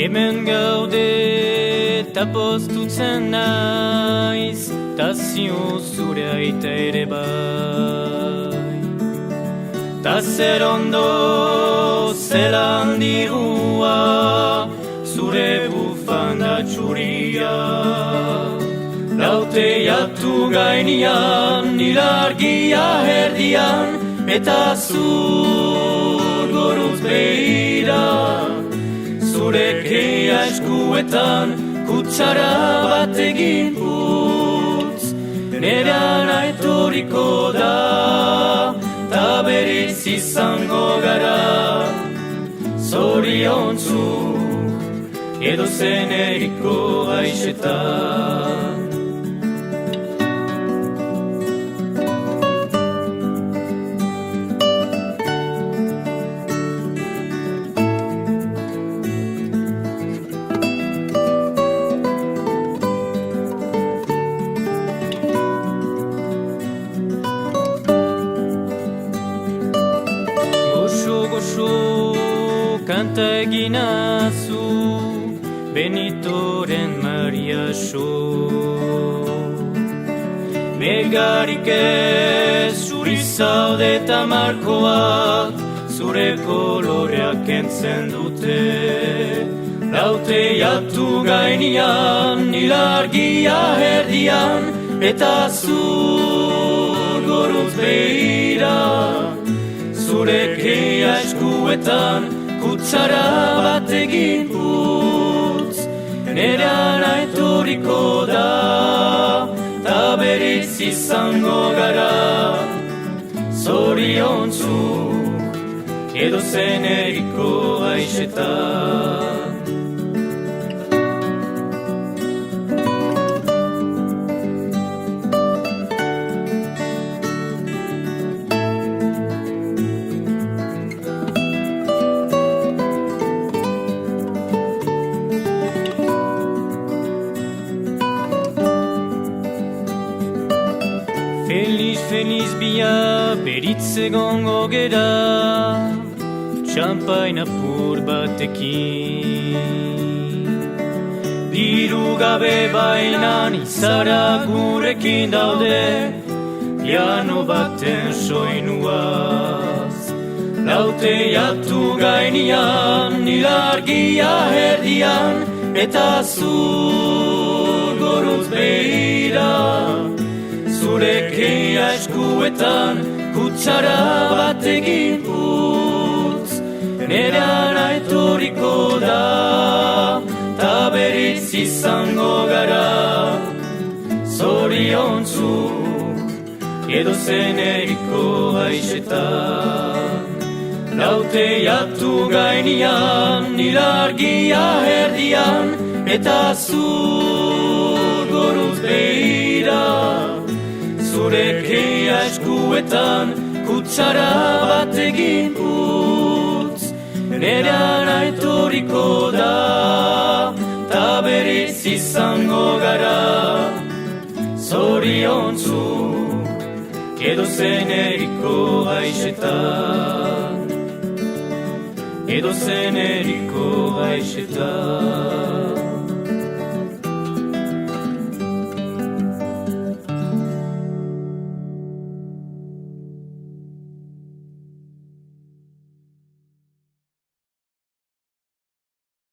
Hemen gaude ta postutzen naiz, ta zio zure aita ere bai. Ta zer ondo zelan dirua, zure bufanda txuria. Laute jatu gainean, ilargia herdian, eta zur goruz behira. Zure keia eskuetan, kutsara bat egin putz. Nerean aitoriko da, ta berriz izango gara. Zoriontzu, edo zen eriko gaixetan. Kanta eginazu Benitoren Maria so. Megarik ez zuri zaude eta markoak, zure koloreak entzen dute. Laute jatu gainean, ilargia herdian, eta zur goruz behira. Zure keia eskuetan, kutsara bat egin putz. Nerean aitoriko da, ta berriz izango gara. Zoriontzu, edo zen eriko gaixetan. Feliz bia beritz egongo gera, txampain apur batekin. Diru gabe bainan izara gurekin daude, piano baten soinuaz. Laute jatu gainean, ilargia herdian, eta zur goruz behira. Zure keia eskuetan, kutsara bat egin putz. Nerean aitoriko da, ta berriz izango gara. Zoriontzu, edo zen eriko gaixetan. Laute jatu gainean, ilargia herdian, eta zur goruz behira. Zure keia eskuetan, kutsara bat egin putz. Nerean aitoriko da, ta berriz izango gara. Zoriontzu, edo zen eriko gaixetan. Edo zen eriko gaixetan.